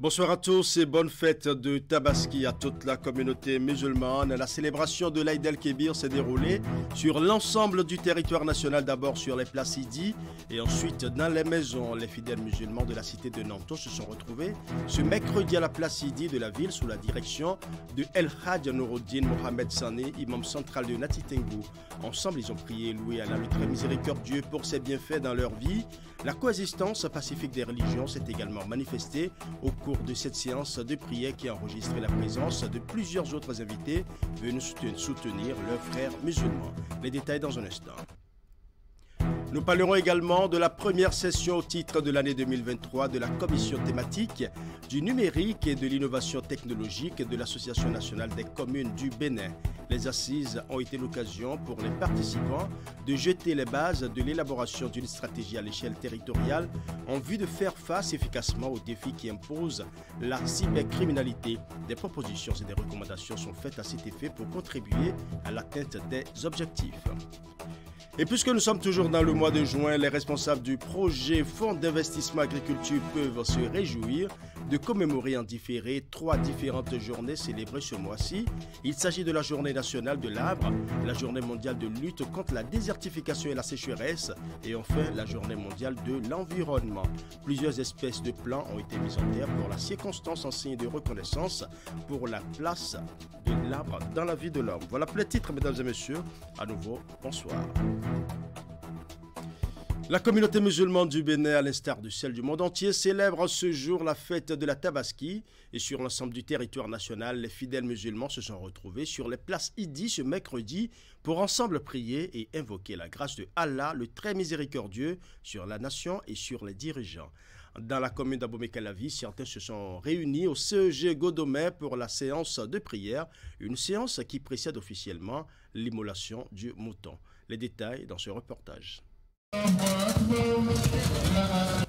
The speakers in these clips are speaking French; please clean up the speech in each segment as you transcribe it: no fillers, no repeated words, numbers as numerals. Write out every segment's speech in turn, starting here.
Bonsoir à tous et bonne fête de Tabaski à toute la communauté musulmane. La célébration de l'Aïd el-Kébir s'est déroulée sur l'ensemble du territoire national, d'abord sur les places Idi et ensuite dans les maisons. Les fidèles musulmans de la cité de Nanto se sont retrouvés ce mercredi à la place Idi de la ville sous la direction de El Hadj Nouruddin Mohamed Sané, imam central de Natitengu. Ensemble, ils ont prié et loué Allah le très miséricordieux pour ses bienfaits dans leur vie. La coexistence pacifique des religions s'est également manifestée au cours de cette séance de prière qui a enregistré la présence de plusieurs autres invités venus soutenir leurs frères musulmans. Les détails dans un instant. Nous parlerons également de la première session au titre de l'année 2023 de la commission thématique du numérique et de l'innovation technologique de l'Association nationale des communes du Bénin. Les assises ont été l'occasion pour les participants de jeter les bases de l'élaboration d'une stratégie à l'échelle territoriale en vue de faire face efficacement aux défis qui imposent la cybercriminalité. Des propositions et des recommandations sont faites à cet effet pour contribuer à l'atteinte des objectifs. Et puisque nous sommes toujours dans le mois de juin, les responsables du projet Fonds d'investissement agriculture peuvent se réjouir de commémorer en différé 3 différentes journées célébrées ce mois-ci. Il s'agit de la journée nationale de l'arbre, la journée mondiale de lutte contre la désertification et la sécheresse et enfin la journée mondiale de l'environnement. Plusieurs espèces de plants ont été mises en terre pour la circonstance en signe de reconnaissance pour la place de l'arbre dans la vie de l'homme. Voilà pour les titres, mesdames et messieurs. À nouveau, bonsoir. La communauté musulmane du Bénin, à l'instar de celle du monde entier, célèbre ce jour la fête de la Tabaski. Et sur l'ensemble du territoire national, les fidèles musulmans se sont retrouvés sur les places Idi ce mercredi pour ensemble prier et invoquer la grâce de Allah, le très miséricordieux, sur la nation et sur les dirigeants. Dans la commune d'Abomey-Calavi, certains se sont réunis au CEG Godomé pour la séance de prière, une séance qui précède officiellement l'immolation du mouton. Les détails dans ce reportage.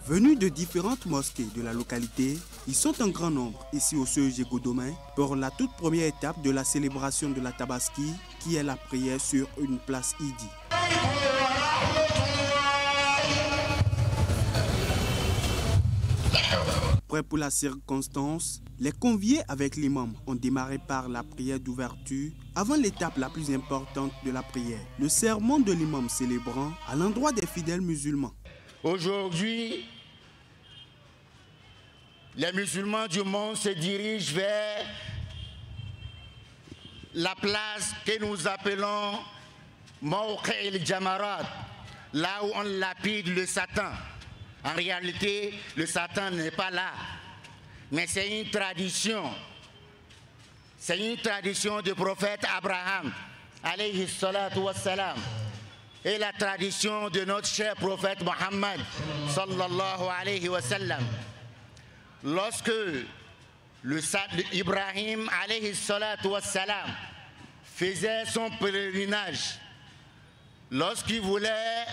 Venus de différentes mosquées de la localité, ils sont en grand nombre ici au CEG Godomé pour la toute première étape de la célébration de la Tabaski qui est la prière sur une place Idi. Prêts pour la circonstance, les conviés avec l'imam ont démarré par la prière d'ouverture avant l'étape la plus importante de la prière, le sermon de l'imam célébrant à l'endroit des fidèles musulmans. Aujourd'hui, les musulmans du monde se dirigent vers la place que nous appelons Mawqi el-Jamarat, là où on lapide le Satan. En réalité, le Satan n'est pas là, mais c'est une tradition. C'est une tradition du prophète Abraham, alayhi salatu wassalam, et la tradition de notre cher prophète Mohammed, sallallahu alayhi wa sallam. Lorsque Ibrahim, alayhi salatu wassalam, faisait son pèlerinage, lorsqu'il voulait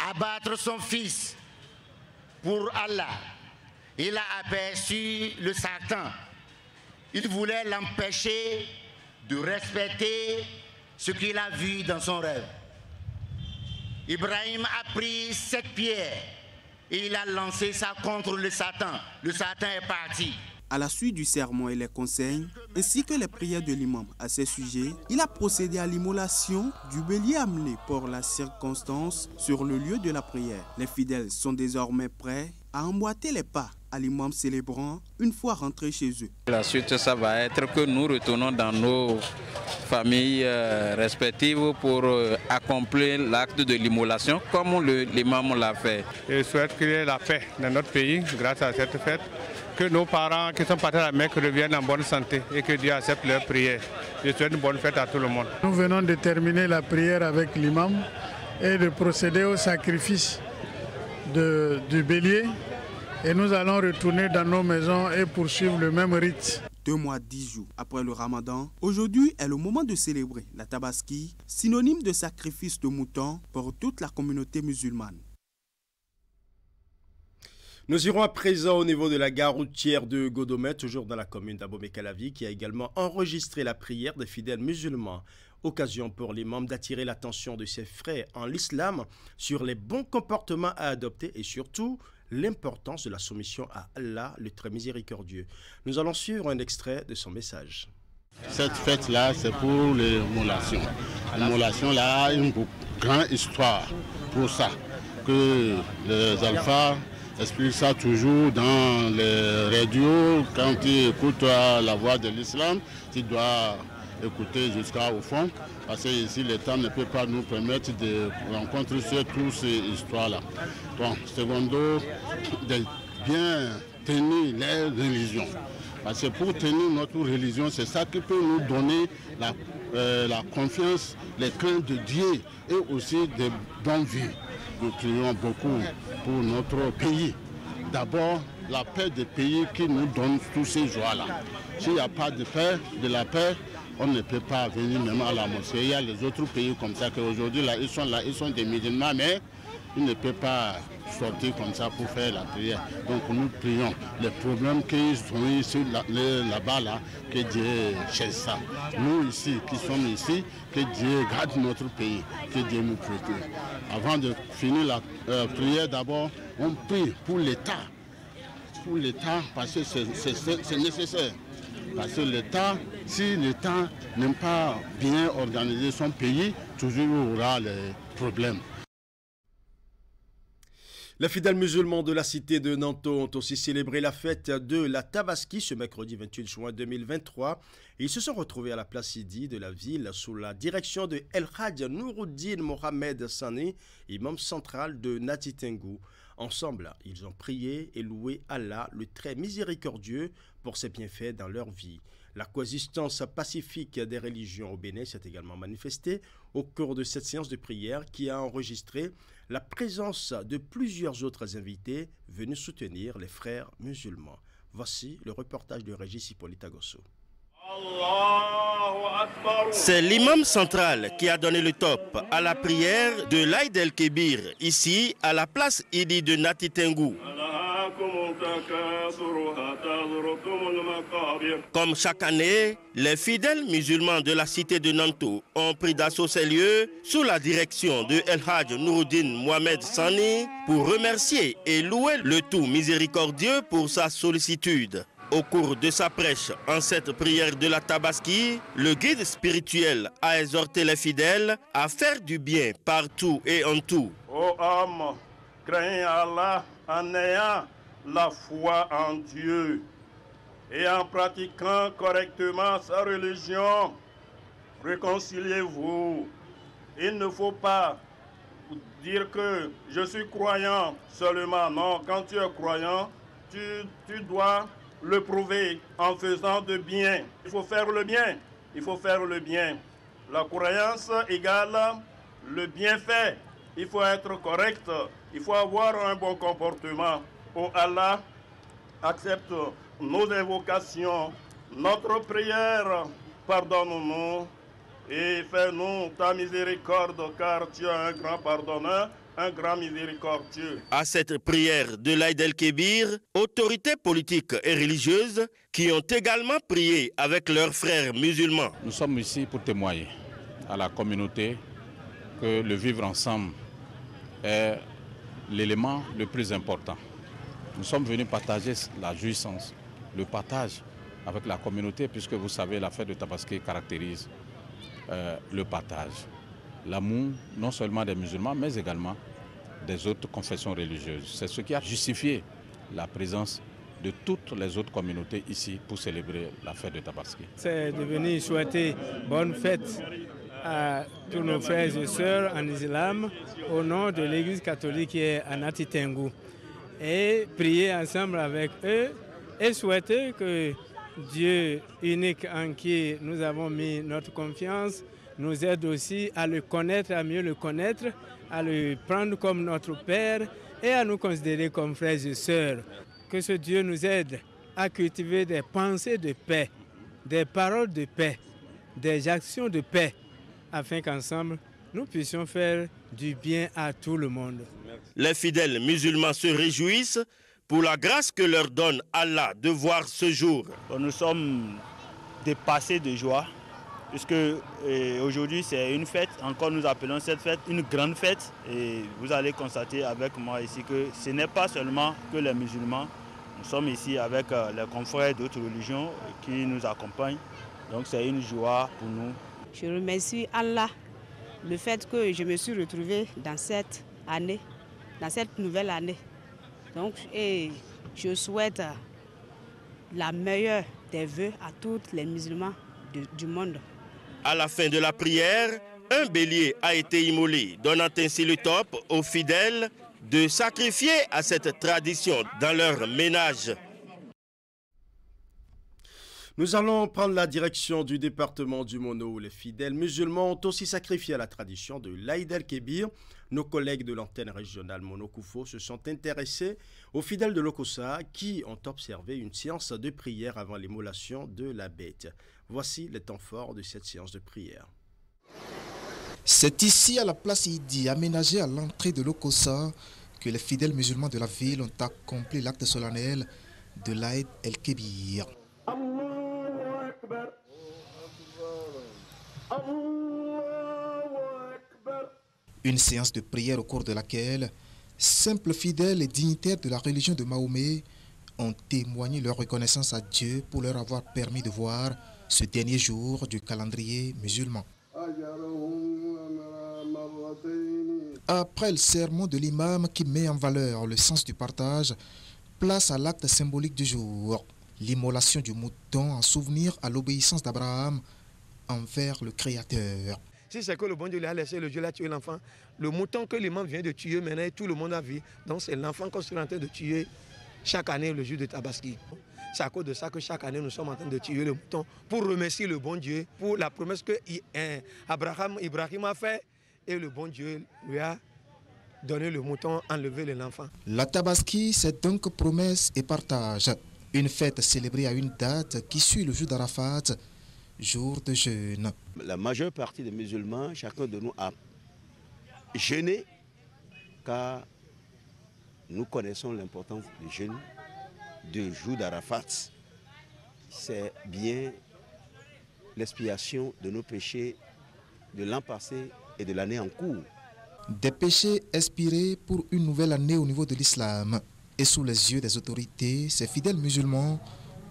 abattre son fils, pour Allah, il a aperçu le Satan. Il voulait l'empêcher de respecter ce qu'il a vu dans son rêve. Ibrahim a pris 7 pierres et il a lancé ça contre le Satan. Le Satan est parti. À la suite du sermon et les conseils, ainsi que les prières de l'imam à ces sujets, il a procédé à l'immolation du bélier amené pour la circonstance sur le lieu de la prière. Les fidèles sont désormais prêts à emboîter les pas à l'imam célébrant une fois rentrés chez eux. La suite, ça va être que nous retournons dans nos familles respectives pour accomplir l'acte de l'immolation comme l'imam l'a fait. Je souhaite qu'il y ait la paix dans notre pays grâce à cette fête. Que nos parents qui sont partis à la Mecque reviennent en bonne santé et que Dieu accepte leurs prières. Je souhaite une bonne fête à tout le monde. Nous venons de terminer la prière avec l'imam et de procéder au sacrifice du bélier. Et nous allons retourner dans nos maisons et poursuivre le même rite. 2 mois, 10 jours après le ramadan, aujourd'hui est le moment de célébrer la Tabaski, synonyme de sacrifice de mouton pour toute la communauté musulmane. Nous irons à présent au niveau de la gare routière de Godomé, toujours dans la commune d'Abomey-Calavi, qui a également enregistré la prière des fidèles musulmans. Occasion pour l'imam d'attirer l'attention de ses frères en l'islam sur les bons comportements à adopter et surtout l'importance de la soumission à Allah, le très miséricordieux. Nous allons suivre un extrait de son message. Cette fête-là, c'est pour l'émulation. L'émulation là a une grande histoire pour ça, que les alphas expliquent ça toujours dans les radios. Quand tu écoutes la voix de l'islam, tu dois écouter jusqu'au fond, parce que ici le temps ne peut pas nous permettre de rencontrer toutes ces histoires-là. Bon, secondo, de bien tenir les religions. Parce que pour tenir notre religion, c'est ça qui peut nous donner la confiance, les craintes de Dieu et aussi des bonnes vies. Nous prions beaucoup pour notre pays. D'abord, la paix des pays qui nous donne tous ces joies-là. S'il n'y a pas de paix, de la paix, on ne peut pas venir même à la mosquée. Il y a les autres pays comme ça qu'aujourd'hui, là, ils sont des musulmans, mais ils ne peuvent pas sortir comme ça pour faire la prière. Donc nous prions. Les problèmes qu'ils ont ici, là-bas, là, que Dieu chasse ça. Nous ici, qui sommes ici, que Dieu garde notre pays, que Dieu nous protège. Avant de finir la prière, d'abord, on prie pour l'État. Pour l'État, parce que c'est nécessaire. Parce que l'État, si l'État n'aime pas bien organiser son pays, toujours il y aura les problèmes. Les fidèles musulmans de la cité de Nanto ont aussi célébré la fête de la Tabaski ce mercredi 28 juin 2023. Ils se sont retrouvés à la place Sidi de la ville sous la direction de El Hadj Nouruddin Mohamed Sani, imam central de Nati Tengu. Ensemble, ils ont prié et loué Allah, le très miséricordieux, pour ses bienfaits dans leur vie. La coexistence pacifique des religions au Bénin s'est également manifestée au cours de cette séance de prière qui a enregistré la présence de plusieurs autres invités venus soutenir les frères musulmans. Voici le reportage de Régis Hippolyte Agosso. C'est l'imam central qui a donné le top à la prière de l'Aïd el-Kébir, ici à la place Idi de Nati Tengu. Comme chaque année, les fidèles musulmans de la cité de Nanto ont pris d'assaut ces lieux sous la direction de El Hadj Nouruddin Mohamed Sani pour remercier et louer le tout miséricordieux pour sa sollicitude. Au cours de sa prêche en cette prière de la Tabaski, le guide spirituel a exhorté les fidèles à faire du bien partout et en tout. Ô homme, craignez Allah en ayant la foi en Dieu et en pratiquant correctement sa religion. Réconciliez-vous. Il ne faut pas dire que je suis croyant seulement. Non, quand tu es croyant, tu dois le prouver en faisant de bien. Il faut faire le bien. Il faut faire le bien. La croyance égale le bienfait. Il faut être correct. Il faut avoir un bon comportement. Oh Allah, accepte nos invocations, notre prière. Pardonne-nous et fais-nous ta miséricorde, car tu es un grand pardonneur, un grand miséricordieux. À cette prière de l'Aïd el-Kébir, autorités politiques et religieuses qui ont également prié avec leurs frères musulmans. Nous sommes ici pour témoigner à la communauté que le vivre ensemble est l'élément le plus important. Nous sommes venus partager la jouissance, le partage avec la communauté, puisque vous savez, la fête de Tabaski caractérise le partage, l'amour non seulement des musulmans, mais également des autres confessions religieuses. C'est ce qui a justifié la présence de toutes les autres communautés ici pour célébrer la fête de Tabaski. C'est de venir souhaiter bonne fête à tous nos frères et sœurs en islam au nom de l'église catholique qui est à Nati Tengu et prier ensemble avec eux et souhaiter que Dieu unique en qui nous avons mis notre confiance nous aide aussi à le connaître, à mieux le connaître, à le prendre comme notre Père et à nous considérer comme frères et sœurs. Que ce Dieu nous aide à cultiver des pensées de paix, des paroles de paix, des actions de paix, afin qu'ensemble, nous puissions faire du bien à tout le monde. Les fidèles musulmans se réjouissent pour la grâce que leur donne Allah de voir ce jour. Nous sommes dépassés de joie puisque aujourd'hui c'est une fête. Encore nous appelons cette fête une grande fête. Et vous allez constater avec moi ici que ce n'est pas seulement que les musulmans. Nous sommes ici avec les confrères d'autres religions qui nous accompagnent. Donc c'est une joie pour nous. Je remercie Allah le fait que je me suis retrouvée dans cette année, dans cette nouvelle année. Donc, et je souhaite la meilleure des vœux à tous les musulmans du monde. À la fin de la prière, un bélier a été immolé, donnant ainsi le top aux fidèles de sacrifier à cette tradition dans leur ménage. Nous allons prendre la direction du département du Mono où les fidèles musulmans ont aussi sacrifié à la tradition de l'Aïd el-Kébir. Nos collègues de l'antenne régionale Mono-Koufo se sont intéressés aux fidèles de l'Okossa qui ont observé une séance de prière avant l'immolation de la bête. Voici les temps forts de cette séance de prière. C'est ici à la place Idi, aménagée à l'entrée de l'Okossa, que les fidèles musulmans de la ville ont accompli l'acte solennel de l'Aïd el-Kébir. Une séance de prière au cours de laquelle simples fidèles et dignitaires de la religion de Mahomet ont témoigné leur reconnaissance à Dieu pour leur avoir permis de voir ce dernier jour du calendrier musulman. Après le sermon de l'imam qui met en valeur le sens du partage, place à l'acte symbolique du jour, l'immolation du mouton en souvenir à l'obéissance d'Abraham envers le Créateur. Si c'est que le bon Dieu lui a laissé, le Dieu l'a tué l'enfant, le mouton que l'imam vient de tuer, maintenant tout le monde a vu. Donc c'est l'enfant qu'on est en train de tuer chaque année le jour de Tabaski. C'est à cause de ça que chaque année nous sommes en train de tuer le mouton pour remercier le bon Dieu pour la promesse que Ibrahim a fait et le bon Dieu lui a donné le mouton, enlevé l'enfant. La Tabaski, c'est donc promesse et partage. Une fête célébrée à une date qui suit le jour d'Arafat, jour de jeûne. La majeure partie des musulmans, chacun de nous a jeûné car nous connaissons l'importance du jeûne du jour d'Arafat. C'est bien l'expiation de nos péchés de l'an passé et de l'année en cours. Des péchés expirés pour une nouvelle année au niveau de l'islam. Et sous les yeux des autorités, ces fidèles musulmans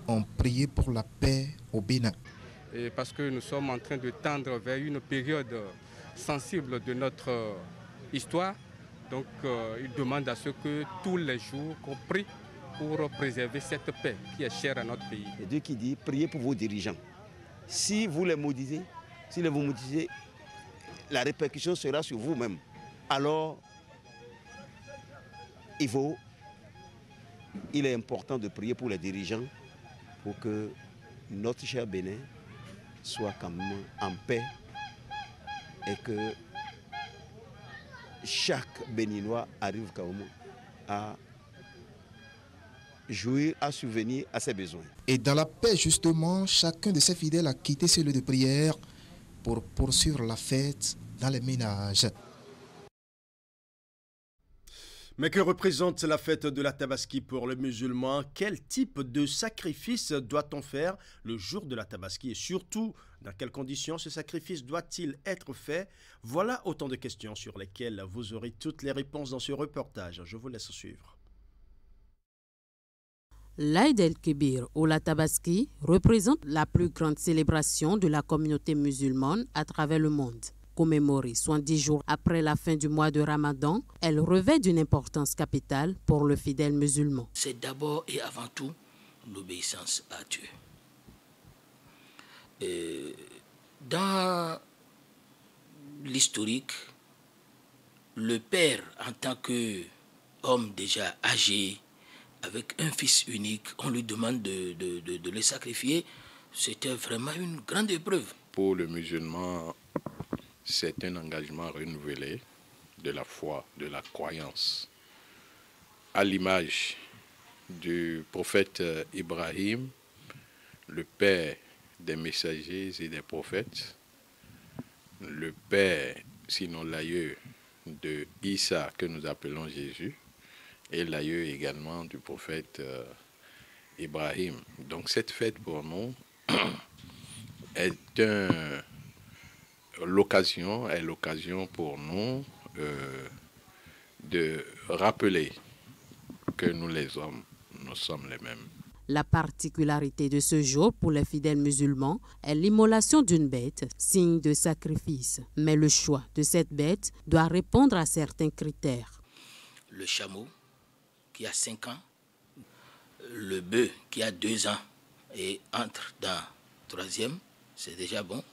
ont prié pour la paix au Bénin. Et parce que nous sommes en train de tendre vers une période sensible de notre histoire. Donc il demande à ce que tous les jours qu'on prie pour préserver cette paix qui est chère à notre pays. C'est Dieu qui dit, priez pour vos dirigeants. Si vous les maudissez, la répercussion sera sur vous-même. Alors, il est important de prier pour les dirigeants pour que notre cher Bénin soit quand même en paix et que chaque Béninois arrive quand même à jouir, à subvenir à ses besoins. Et dans la paix, justement, chacun de ces fidèles a quitté ses lieux de prière pour poursuivre la fête dans les ménages. Mais que représente la fête de la Tabaski pour le musulman? Quel type de sacrifice doit-on faire le jour de la Tabaski? Et surtout, dans quelles conditions ce sacrifice doit-il être fait? Voilà autant de questions sur lesquelles vous aurez toutes les réponses dans ce reportage. Je vous laisse suivre. L'Aïd el-Kébir ou la Tabaski représente la plus grande célébration de la communauté musulmane à travers le monde. Commémorée 70 jours après la fin du mois de Ramadan, elle revêt d'une importance capitale pour le fidèle musulman. C'est d'abord et avant tout l'obéissance à Dieu. Dans l'historique, le père, en tant qu'homme déjà âgé, avec un fils unique, on lui demande de le sacrifier. C'était vraiment une grande épreuve. Pour le musulman, c'est un engagement renouvelé de la foi, de la croyance. À l'image du prophète Ibrahim, le père des messagers et des prophètes, le père, sinon l'aïeux de Issa que nous appelons Jésus, et l'aïeux également du prophète Ibrahim. Donc cette fête pour nous est l'occasion pour nous de rappeler que nous les hommes, nous sommes les mêmes. La particularité de ce jour pour les fidèles musulmans est l'immolation d'une bête, signe de sacrifice. Mais le choix de cette bête doit répondre à certains critères. Le chameau qui a 5 ans, le bœuf qui a 2 ans et entre dans 3e, c'est déjà bon.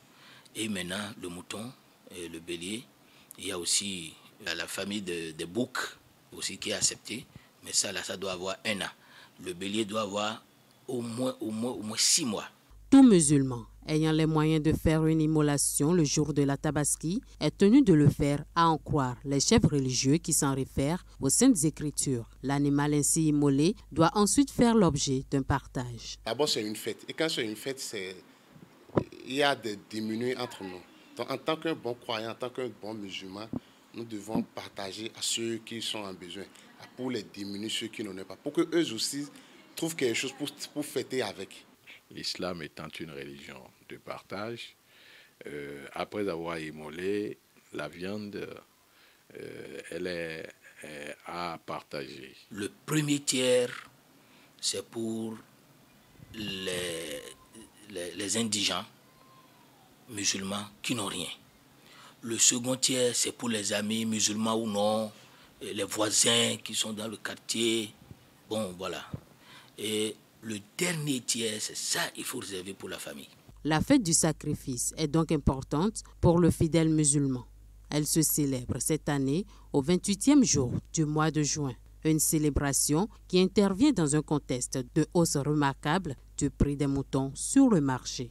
Et maintenant le mouton et le bélier. Il y a aussi la famille des boucs aussi qui est acceptée, mais ça doit avoir 1 an. Le bélier doit avoir au moins 6 mois. Tout musulman ayant les moyens de faire une immolation le jour de la Tabaski est tenu de le faire, à en croire les chefs religieux qui s'en réfèrent aux Saintes Écritures. L'animal ainsi immolé doit ensuite faire l'objet d'un partage. D'abord, c'est une fête. Et quand c'est une fête, il y a des diminués entre nous. Donc, en tant qu'un bon croyant, en tant qu'un bon musulman, nous devons partager à ceux qui sont en besoin, pour les diminuer, ceux qui n'en ont pas, pour qu'eux aussi trouvent quelque chose pour fêter avec. L'islam étant une religion de partage, après avoir immolé, la viande, elle est à partager. Le premier tiers, c'est pour les indigents musulmans qui n'ont rien. Le second tiers, c'est pour les amis musulmans ou non, les voisins qui sont dans le quartier. Bon, voilà. Et le dernier tiers, c'est ça, il faut réserver pour la famille. La fête du sacrifice est donc importante pour le fidèle musulman. Elle se célèbre cette année au 28e jour du mois de juin. Une célébration qui intervient dans un contexte de hausse remarquable du prix des moutons sur le marché.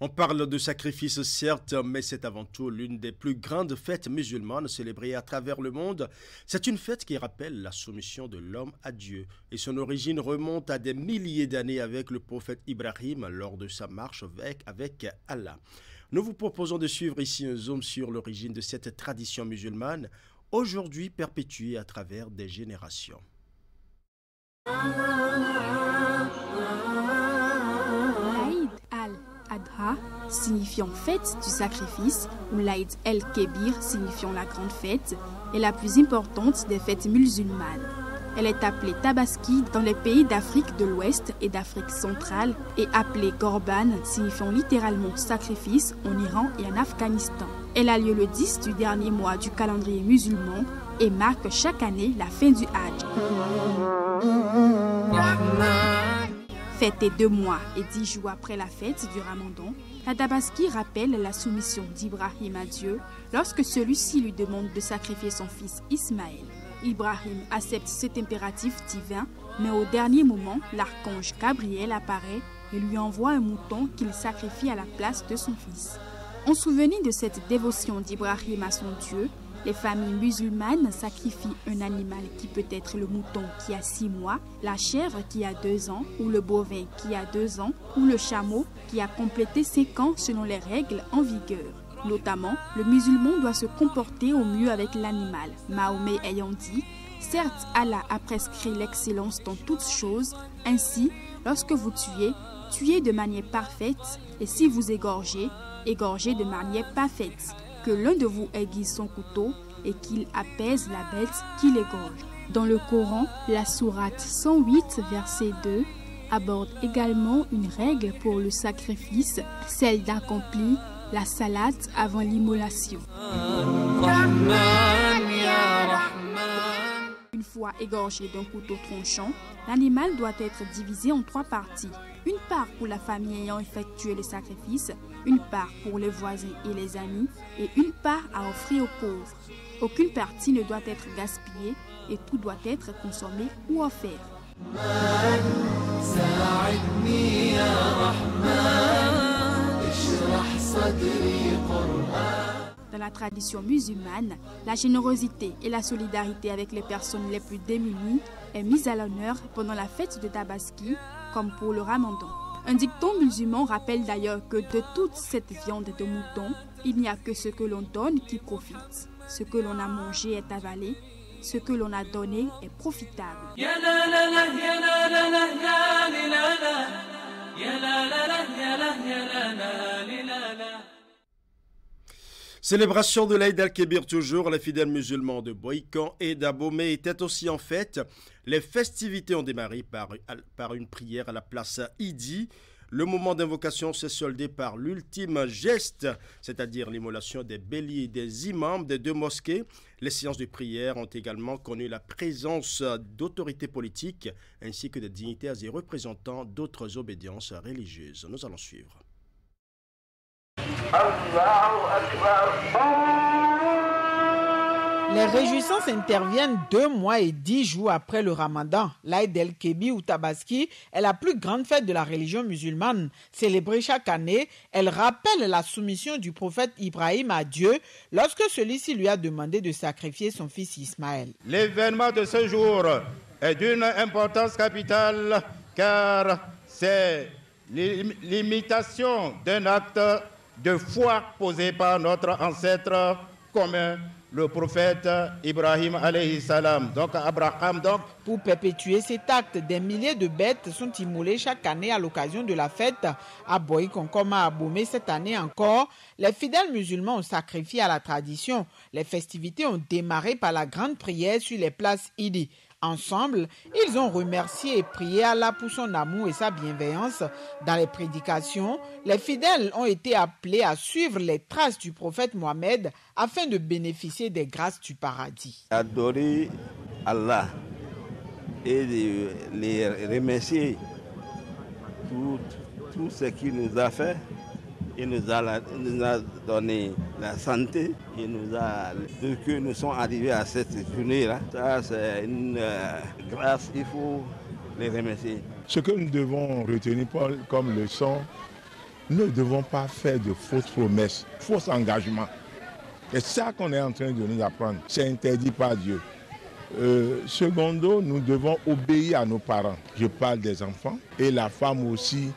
On parle de sacrifice, certes, mais c'est avant tout l'une des plus grandes fêtes musulmanes célébrées à travers le monde. C'est une fête qui rappelle la soumission de l'homme à Dieu. Et son origine remonte à des milliers d'années avec le prophète Ibrahim lors de sa marche avec Allah. Nous vous proposons de suivre ici un zoom sur l'origine de cette tradition musulmane, aujourd'hui perpétuée à travers des générations. Adha, signifiant fête du sacrifice, ou l'Aïd el-Kébir, signifiant la grande fête, est la plus importante des fêtes musulmanes. Elle est appelée Tabaski dans les pays d'Afrique de l'Ouest et d'Afrique centrale et appelée Korban, signifiant littéralement sacrifice, en Iran et en Afghanistan. Elle a lieu le 10 du dernier mois du calendrier musulman et marque chaque année la fin du Hajj. Fêtée 2 mois et 10 jours après la fête du Ramadan, la Tabaski rappelle la soumission d'Ibrahim à Dieu lorsque celui-ci lui demande de sacrifier son fils Ismaël. Ibrahim accepte cet impératif divin, mais au dernier moment, l'archange Gabriel apparaît et lui envoie un mouton qu'il sacrifie à la place de son fils. En souvenir de cette dévotion d'Ibrahim à son Dieu, les familles musulmanes sacrifient un animal qui peut être le mouton qui a 6 mois, la chèvre qui a 2 ans, ou le bovin qui a 2 ans, ou le chameau qui a complété 5 ans selon les règles en vigueur. Notamment, le musulman doit se comporter au mieux avec l'animal, Mahomet ayant dit « Certes, Allah a prescrit l'excellence dans toutes choses, ainsi, lorsque vous tuez, tuez de manière parfaite, et si vous égorgez, égorgez de manière parfaite. Que l'un de vous aiguise son couteau et qu'il apaise la bête qui l'égorge. » Dans le Coran, la sourate 108, verset 2, aborde également une règle pour le sacrifice, celle d'accomplir la salade avant l'immolation. Une fois égorgé d'un couteau tranchant, l'animal doit être divisé en 3 parties. Une part pour la famille ayant effectué le sacrifice, une part pour les voisins et les amis, et une part à offrir aux pauvres. Aucune partie ne doit être gaspillée et tout doit être consommé ou offert. Dans la tradition musulmane, la générosité et la solidarité avec les personnes les plus démunies est mise à l'honneur pendant la fête de Tabaski, comme pour le Ramadan. Un dicton musulman rappelle d'ailleurs que de toute cette viande de mouton, il n'y a que ce que l'on donne qui profite. Ce que l'on a mangé est avalé, ce que l'on a donné est profitable. Célébration de l'Aïd al-Kébir toujours, les fidèles musulmans de Boïkan et d'Abomey étaient aussi en fête. Les festivités ont démarré par une prière à la place Idi. Le moment d'invocation s'est soldé par l'ultime geste, c'est-à-dire l'immolation des béliers des imams des deux mosquées. Les séances de prière ont également connu la présence d'autorités politiques ainsi que de dignitaires et représentants d'autres obédiences religieuses. Nous allons suivre. Les réjouissances interviennent 2 mois et 10 jours après le Ramadan. L'Aïd el-Kébir ou Tabaski est la plus grande fête de la religion musulmane. Célébrée chaque année, elle rappelle la soumission du prophète Ibrahim à Dieu lorsque celui-ci lui a demandé de sacrifier son fils Ismaël. L'événement de ce jour est d'une importance capitale car c'est l'imitation d'un acte de foi posé par notre ancêtre commun, le prophète Ibrahim alayhi salam, donc Abraham. Pour perpétuer cet acte, des milliers de bêtes sont immolées chaque année à l'occasion de la fête. À Boïkan comme à Abomey cette année encore, les fidèles musulmans ont sacrifié à la tradition. Les festivités ont démarré par la grande prière sur les places Idi. Ensemble, ils ont remercié et prié Allah pour son amour et sa bienveillance. Dans les prédications, les fidèles ont été appelés à suivre les traces du prophète Mohammed afin de bénéficier des grâces du paradis. Adorer Allah et les remercier pour tout ce qu'il nous a fait. Il nous a donné la santé, il nous a dit que nous sommes arrivés à cette journée-là. Ça, c'est une grâce, il faut les remercier. Ce que nous devons retenir comme leçon, nous ne devons pas faire de fausses promesses, faux engagements. Et ça qu'on est en train de nous apprendre, c'est interdit par Dieu. Secondo, nous devons obéir à nos parents. Je parle des enfants. Et la femme aussi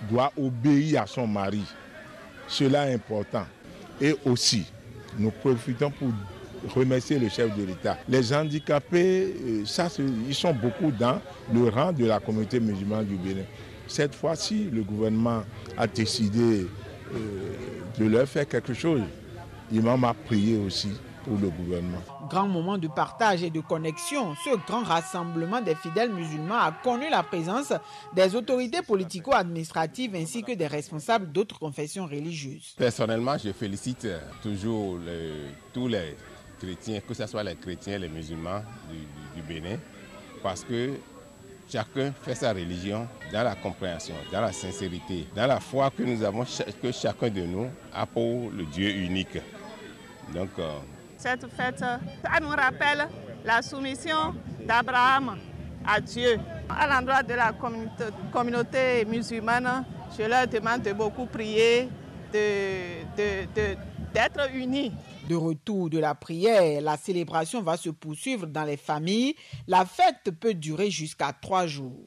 doit obéir à son mari. Cela est important. Et aussi, nous profitons pour remercier le chef de l'État. Les handicapés, ils sont beaucoup dans le rang de la communauté musulmane du Bénin. Cette fois-ci, le gouvernement a décidé de leur faire quelque chose. L'imam a prié aussi pour le gouvernement. Grand moment de partage et de connexion, ce grand rassemblement des fidèles musulmans a connu la présence des autorités politico-administratives ainsi que des responsables d'autres confessions religieuses. Personnellement, je félicite toujours tous les chrétiens, que ce soit les chrétiens, les musulmans du Bénin, parce que chacun fait sa religion dans la compréhension, dans la sincérité, dans la foi que nous avons, que chacun de nous a pour le Dieu unique. Donc, cette fête, ça nous rappelle la soumission d'Abraham à Dieu. À l'endroit de la communauté musulmane, je leur demande de beaucoup prier, d'être unis. De retour de la prière, la célébration va se poursuivre dans les familles. La fête peut durer jusqu'à 3 jours.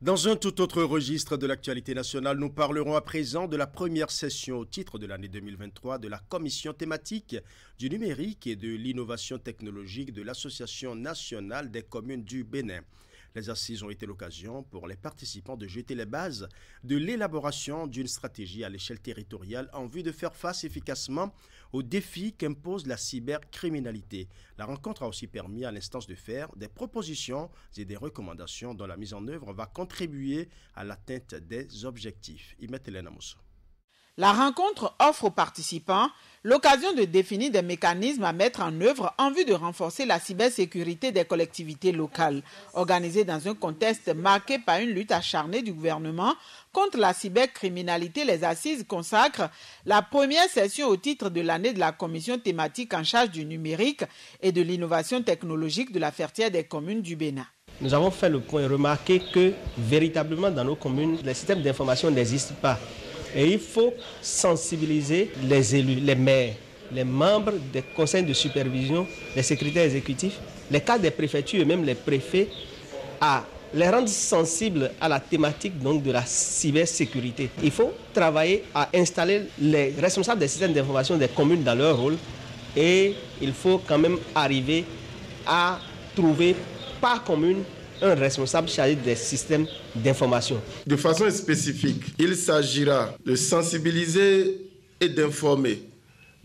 Dans un tout autre registre de l'actualité nationale, nous parlerons à présent de la première session au titre de l'année 2023 de la Commission thématique du numérique et de l'innovation technologique de l'Association nationale des communes du Bénin. Les assises ont été l'occasion pour les participants de jeter les bases de l'élaboration d'une stratégie à l'échelle territoriale en vue de faire face efficacement aux défis qu'impose la cybercriminalité. La rencontre a aussi permis à l'instance de faire des propositions et des recommandations dont la mise en œuvre va contribuer à l'atteinte des objectifs. Hélène Moussa. La rencontre offre aux participants l'occasion de définir des mécanismes à mettre en œuvre en vue de renforcer la cybersécurité des collectivités locales. Organisée dans un contexte marqué par une lutte acharnée du gouvernement contre la cybercriminalité, les assises consacrent la première session au titre de l'année de la commission thématique en charge du numérique et de l'innovation technologique de la Fertière des communes du Bénin. Nous avons fait le point et remarqué que véritablement dans nos communes, les systèmes d'information n'existent pas. Et il faut sensibiliser les élus, les maires, les membres des conseils de supervision, les secrétaires exécutifs, les cadres des préfectures et même les préfets à les rendre sensibles à la thématique donc, de la cybersécurité. Il faut travailler à installer les responsables des systèmes d'information des communes dans leur rôle et il faut quand même arriver à trouver par commune un responsable chargé des systèmes d'information. De façon spécifique, il s'agira de sensibiliser et d'informer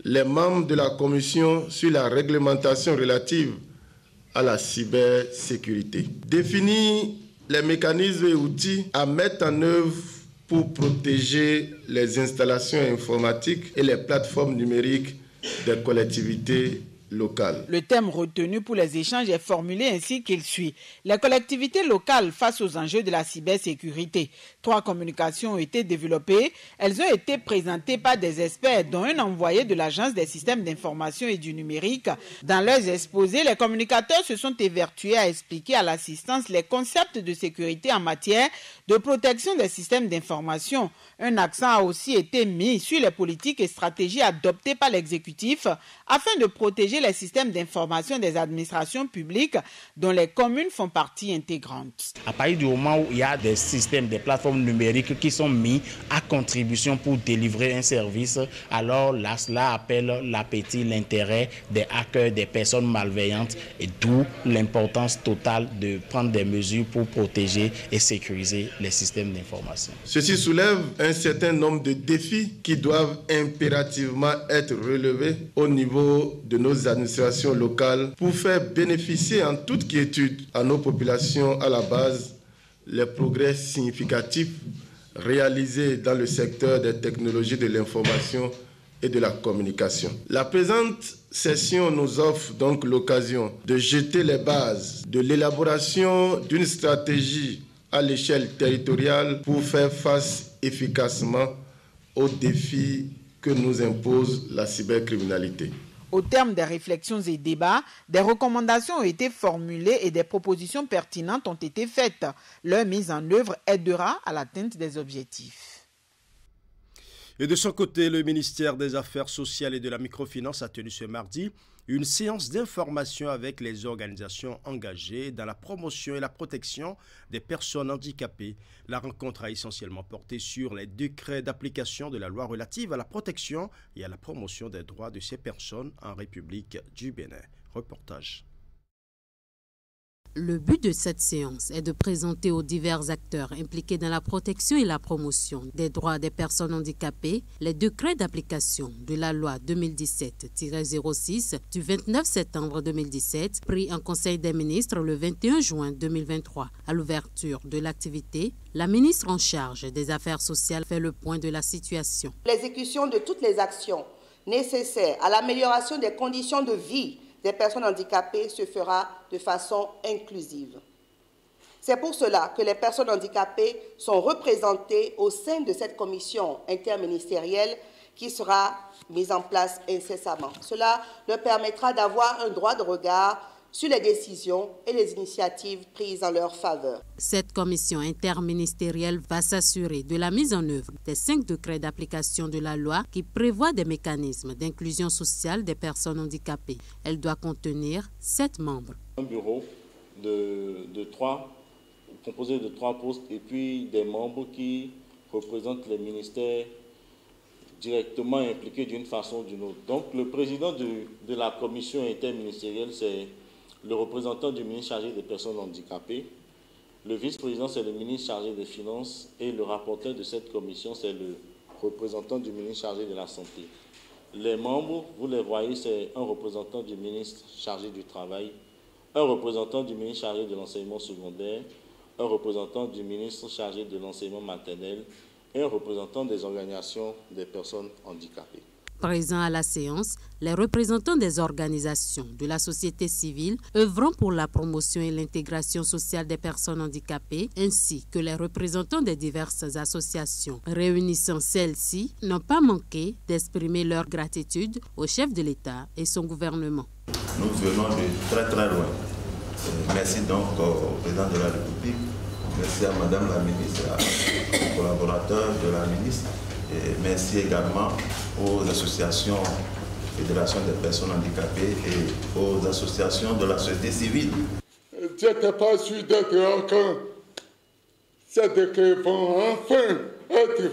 les membres de la commission sur la réglementation relative à la cybersécurité. Définir les mécanismes et outils à mettre en œuvre pour protéger les installations informatiques et les plateformes numériques des collectivités locales. Le thème retenu pour les échanges est formulé ainsi qu'il suit. Les collectivités locales face aux enjeux de la cybersécurité. 3 communications ont été développées. Elles ont été présentées par des experts, dont un envoyé de l'Agence des systèmes d'information et du numérique. Dans leurs exposés, les communicateurs se sont évertués à expliquer à l'assistance les concepts de sécurité en matière de protection des systèmes d'information. Un accent a aussi été mis sur les politiques et stratégies adoptées par l'exécutif afin de protéger les systèmes d'information des administrations publiques dont les communes font partie intégrante. À partir du moment où il y a des systèmes, des plateformes numériques qui sont mis à contribution pour délivrer un service, alors là, cela appelle l'appétit, l'intérêt des hackers, des personnes malveillantes, et d'où l'importance totale de prendre des mesures pour protéger et sécuriser les systèmes d'information. Ceci soulève un certain nombre de défis qui doivent impérativement être relevés au niveau de nos administrations locales pour faire bénéficier en toute quiétude à nos populations à la base les progrès significatifs réalisés dans le secteur des technologies de l'information et de la communication. La présente session nous offre donc l'occasion de jeter les bases de l'élaboration d'une stratégie à l'échelle territoriale pour faire face efficacement aux défis que nous impose la cybercriminalité. Au terme des réflexions et débats, des recommandations ont été formulées et des propositions pertinentes ont été faites. Leur mise en œuvre aidera à l'atteinte des objectifs. Et de son côté, le ministère des Affaires sociales et de la microfinance a tenu ce mardi une séance d'information avec les organisations engagées dans la promotion et la protection des personnes handicapées. La rencontre a essentiellement porté sur les décrets d'application de la loi relative à la protection et à la promotion des droits de ces personnes en République du Bénin. Reportage. Le but de cette séance est de présenter aux divers acteurs impliqués dans la protection et la promotion des droits des personnes handicapées les décrets d'application de la loi 2017-06 du 29 septembre 2017, pris en Conseil des ministres le 21 juin 2023. À l'ouverture de l'activité, la ministre en charge des Affaires sociales fait le point de la situation. L'exécution de toutes les actions nécessaires à l'amélioration des conditions de vie des personnes handicapées se fera de façon inclusive. C'est pour cela que les personnes handicapées sont représentées au sein de cette commission interministérielle qui sera mise en place incessamment. Cela leur permettra d'avoir un droit de regard sur les décisions et les initiatives prises en leur faveur. Cette commission interministérielle va s'assurer de la mise en œuvre des 5 décrets d'application de la loi qui prévoient des mécanismes d'inclusion sociale des personnes handicapées. Elle doit contenir 7 membres. Un bureau composé de 3 postes et puis des membres qui représentent les ministères directement impliqués d'une façon ou d'une autre. Donc le président de la commission interministérielle, c'est le représentant du ministre chargé des personnes handicapées. Le vice-président, c'est le ministre chargé des Finances. Et le rapporteur de cette commission, c'est le représentant du ministre chargé de la Santé. Les membres, vous les voyez, c'est un représentant du ministre chargé du Travail, un représentant du ministre chargé de l'enseignement secondaire, un représentant du ministre chargé de l'enseignement maternel et un représentant des organisations des personnes handicapées. Présents à la séance, les représentants des organisations de la société civile œuvrant pour la promotion et l'intégration sociale des personnes handicapées, ainsi que les représentants des diverses associations réunissant celles-ci, n'ont pas manqué d'exprimer leur gratitude au chef de l'État et son gouvernement. Nous venons de très très loin. Merci donc au président de la République, merci à Madame la ministre, aux collaborateurs de la ministre. Et merci également aux associations, fédérations des personnes handicapées et aux associations de la société civile. Je n'étais pas sûr d'être quand ces décrets vont enfin être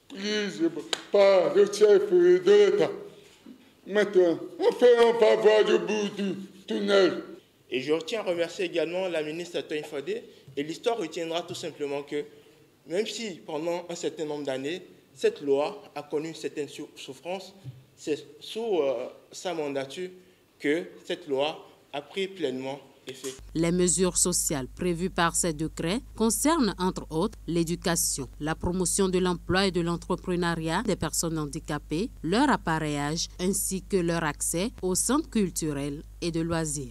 pris par le chef de l'État. Maintenant, enfin, on va voir le bout du tunnel. Et je tiens à remercier également la ministre Toyin Fadé. Et l'histoire retiendra tout simplement que, même si pendant un certain nombre d'années, cette loi a connu une certaine souffrance, c'est sous sa mandature que cette loi a pris pleinement effet. Les mesures sociales prévues par ces décrets concernent entre autres l'éducation, la promotion de l'emploi et de l'entrepreneuriat des personnes handicapées, leur appareillage ainsi que leur accès aux centres culturels et de loisirs.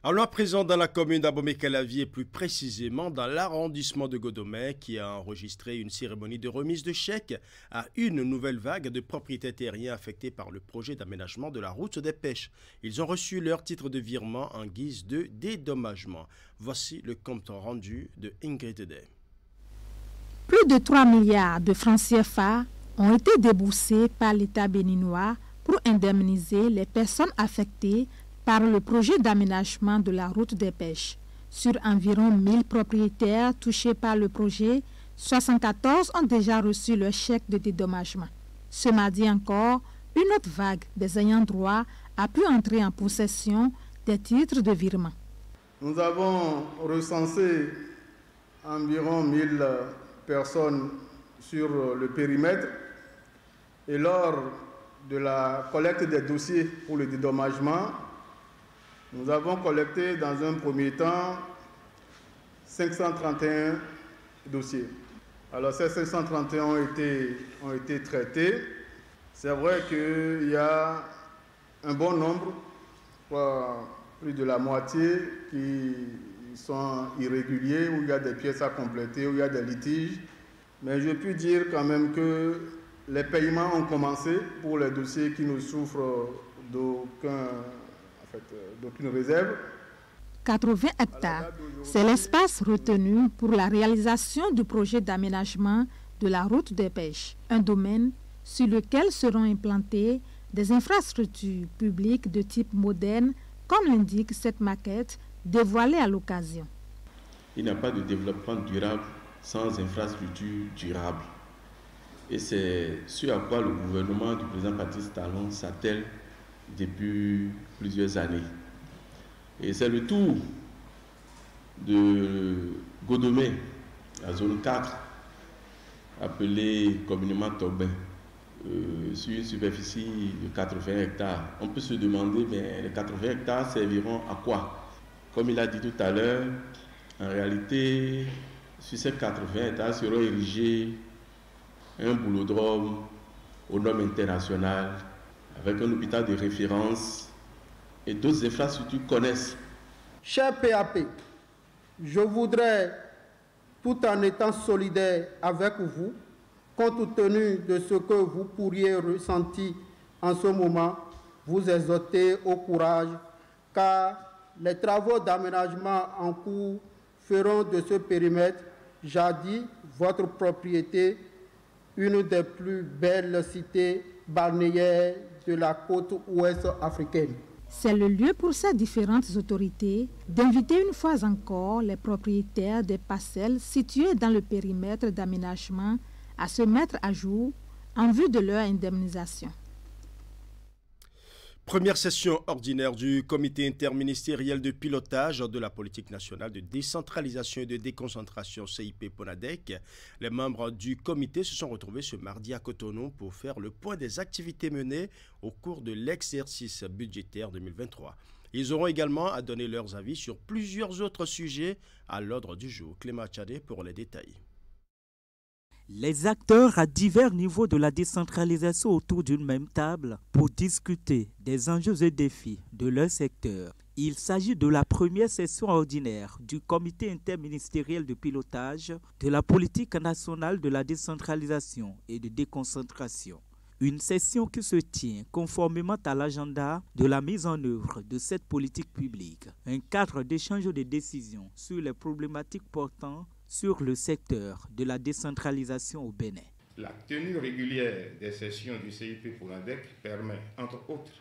Allons à présent dans la commune d'Abomey-Calavier et plus précisément dans l'arrondissement de Godomey qui a enregistré une cérémonie de remise de chèques à une nouvelle vague de propriétaires terriens affectés par le projet d'aménagement de la route des pêches. Ils ont reçu leur titre de virement en guise de dédommagement. Voici le compte rendu de Ingrid Day. Plus de 3 milliards de francs CFA ont été déboursés par l'État béninois pour indemniser les personnes affectées par le projet d'aménagement de la route des pêches. Sur environ 1000 propriétaires touchés par le projet, 74 ont déjà reçu leur chèque de dédommagement. Ce mardi encore, une autre vague des ayants droit a pu entrer en possession des titres de virement. Nous avons recensé environ 1000 personnes sur le périmètre et lors de la collecte des dossiers pour le dédommagement, nous avons collecté dans un premier temps 531 dossiers. Alors ces 531 ont été traités. C'est vrai qu'il y a un bon nombre, plus de la moitié, qui sont irréguliers, où il y a des pièces à compléter, où il y a des litiges. Mais je puis dire quand même que les paiements ont commencé pour les dossiers qui ne souffrent d'aucune réserve. 80 hectares, c'est l'espace retenu pour la réalisation du projet d'aménagement de la route des pêches, un domaine sur lequel seront implantées des infrastructures publiques de type moderne, comme l'indique cette maquette dévoilée à l'occasion. Il n'y a pas de développement durable sans infrastructure durable. Et c'est ce à quoi le gouvernement du président Patrice Talon s'attelle depuis plusieurs années. Et c'est le tour de Godomey, la zone 4, appelée communément Tobin, sur une superficie de 80 hectares. On peut se demander, mais les 80 hectares serviront à quoi? Comme il a dit tout à l'heure, en réalité, sur ces 80 hectares seront érigés un boulodrome aux normes internationales, avec un hôpital de référence et d'autres infrastructures connexes. Cher PAP, je voudrais, tout en étant solidaire avec vous, compte tenu de ce que vous pourriez ressentir en ce moment, vous exhorter au courage, car les travaux d'aménagement en cours feront de ce périmètre, jadis votre propriété, une des plus belles cités balnéaires de la côte ouest africaine. C'est le lieu pour ces différentes autorités d'inviter une fois encore les propriétaires des parcelles situées dans le périmètre d'aménagement à se mettre à jour en vue de leur indemnisation. Première session ordinaire du comité interministériel de pilotage de la politique nationale de décentralisation et de déconcentration CIP Ponadec. Les membres du comité se sont retrouvés ce mardi à Cotonou pour faire le point des activités menées au cours de l'exercice budgétaire 2023. Ils auront également à donner leurs avis sur plusieurs autres sujets à l'ordre du jour. Clément Tchadé pour les détails. Les acteurs à divers niveaux de la décentralisation autour d'une même table pour discuter des enjeux et défis de leur secteur. Il s'agit de la première session ordinaire du comité interministériel de pilotage de la politique nationale de la décentralisation et de déconcentration. Une session qui se tient conformément à l'agenda de la mise en œuvre de cette politique publique. Un cadre d'échange de décisions sur les problématiques portant sur le secteur de la décentralisation au Bénin. La tenue régulière des sessions du CIP Ponadec permet, entre autres,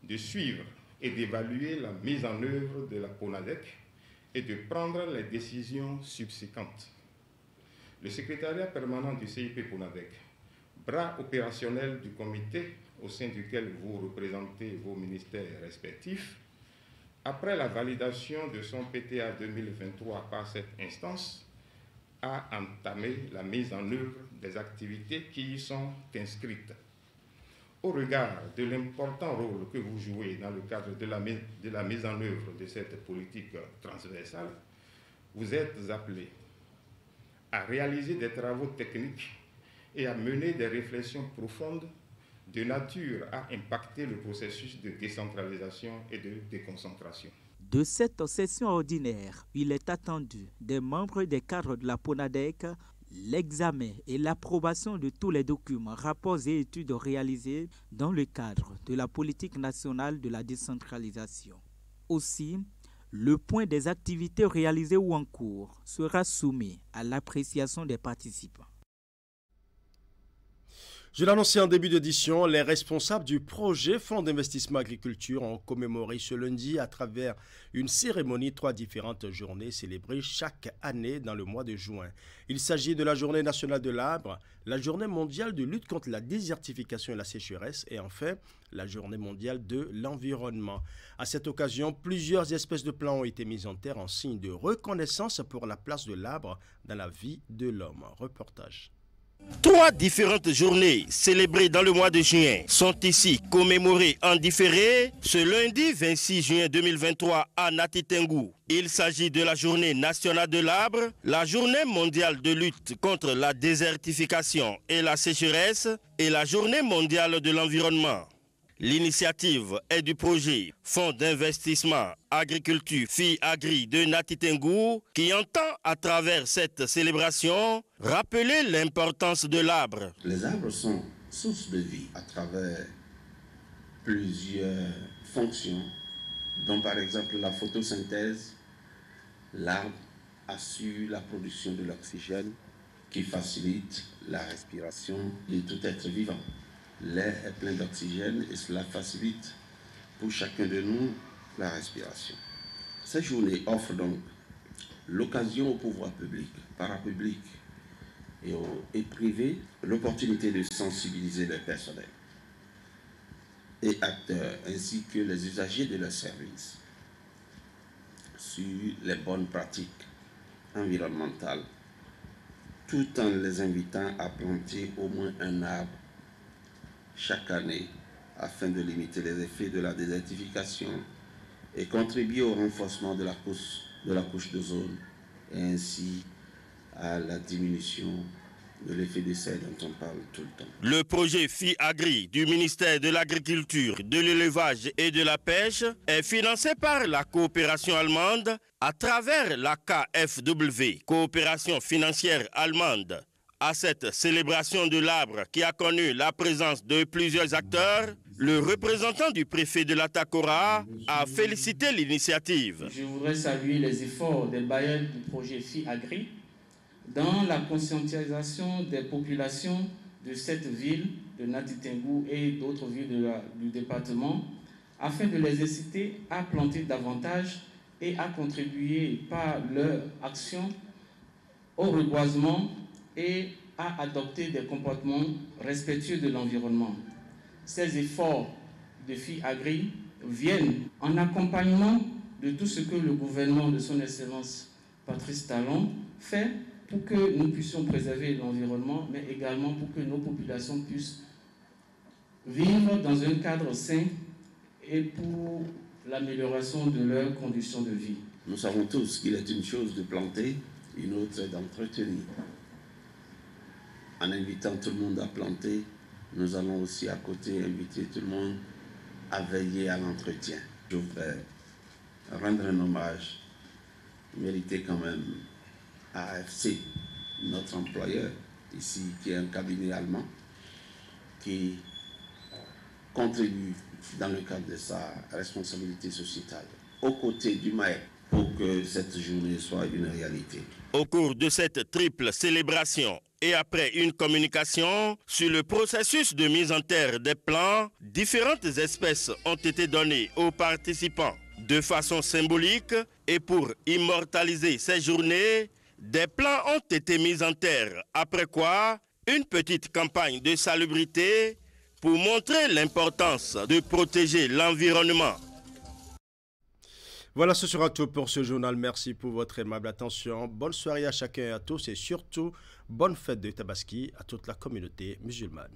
de suivre et d'évaluer la mise en œuvre de la Ponadec et de prendre les décisions subséquentes. Le secrétariat permanent du CIP Ponadec, bras opérationnel du comité au sein duquel vous représentez vos ministères respectifs, après la validation de son PTA 2023 par cette instance, a entamé la mise en œuvre des activités qui y sont inscrites. Au regard de l'important rôle que vous jouez dans le cadre de la mise en œuvre de cette politique transversale, vous êtes appelés à réaliser des travaux techniques et à mener des réflexions profondes de nature à impacter le processus de décentralisation et de déconcentration. De cette session ordinaire, il est attendu des membres des cadres de la PONADEC l'examen et l'approbation de tous les documents, rapports et études réalisés dans le cadre de la politique nationale de la décentralisation. Aussi, le point des activités réalisées ou en cours sera soumis à l'appréciation des participants. Je l'annonçais en début d'édition, les responsables du projet Fonds d'investissement agriculture ont commémoré ce lundi à travers une cérémonie 3 différentes journées célébrées chaque année dans le mois de juin. Il s'agit de la Journée nationale de l'arbre, la Journée mondiale de lutte contre la désertification et la sécheresse et enfin la Journée mondiale de l'environnement. À cette occasion, plusieurs espèces de plantes ont été mises en terre en signe de reconnaissance pour la place de l'arbre dans la vie de l'homme. Reportage. 3 différentes journées célébrées dans le mois de juin sont ici commémorées en différé ce lundi 26 juin 2023 à Nati Tengou. Il s'agit de la Journée nationale de l'arbre, la Journée mondiale de lutte contre la désertification et la sécheresse et la Journée mondiale de l'environnement. L'initiative est du projet Fonds d'investissement agriculture FIAGRI de Nati Tengou qui entend à travers cette célébration rappeler l'importance de l'arbre. Les arbres sont source de vie à travers plusieurs fonctions, dont par exemple la photosynthèse. L'arbre assure la production de l'oxygène qui facilite la respiration de tout être vivant. L'air est plein d'oxygène et cela facilite pour chacun de nous la respiration. Cette journée offre donc l'occasion au pouvoir public, parapublic et privé, l'opportunité de sensibiliser les personnels et acteurs ainsi que les usagers de leurs services sur les bonnes pratiques environnementales, tout en les invitant à planter au moins un arbre chaque année afin de limiter les effets de la désertification et contribuer au renforcement de la couche d'ozone et ainsi à la diminution de l'effet de serre dont on parle tout le temps. Le projet FIAGRI du ministère de l'Agriculture, de l'Élevage et de la Pêche est financé par la coopération allemande à travers la KfW, coopération financière allemande. À cette célébration de l'arbre qui a connu la présence de plusieurs acteurs, le représentant du préfet de l'Atakora a félicité l'initiative. Je voudrais saluer les efforts des bailleurs du projet FIAGRI dans la conscientisation des populations de cette ville, de Nati Tengou et d'autres villes du département, afin de les inciter à planter davantage et à contribuer par leur action au reboisement et à adopter des comportements respectueux de l'environnement. Ces efforts de FIAGRI viennent en accompagnement de tout ce que le gouvernement de son Excellence Patrice Talon fait pour que nous puissions préserver l'environnement, mais également pour que nos populations puissent vivre dans un cadre sain et pour l'amélioration de leurs conditions de vie. Nous savons tous qu'il est une chose de planter, une autre d'entretenir. En invitant tout le monde à planter, nous allons aussi à côté inviter tout le monde à veiller à l'entretien. Je voudrais rendre un hommage mérité quand même à AFC, notre employeur ici, qui est un cabinet allemand, qui contribue dans le cadre de sa responsabilité sociétale, aux côtés du MAEC, pour que cette journée soit une réalité. Au cours de cette triple célébration et après une communication sur le processus de mise en terre des plants, différentes espèces ont été données aux participants. De façon symbolique et pour immortaliser ces journées, des plants ont été mis en terre, après quoi une petite campagne de salubrité pour montrer l'importance de protéger l'environnement. Voilà, ce sera tout pour ce journal. Merci pour votre aimable attention. Bonne soirée à chacun et à tous et surtout, bonne fête de Tabaski à toute la communauté musulmane.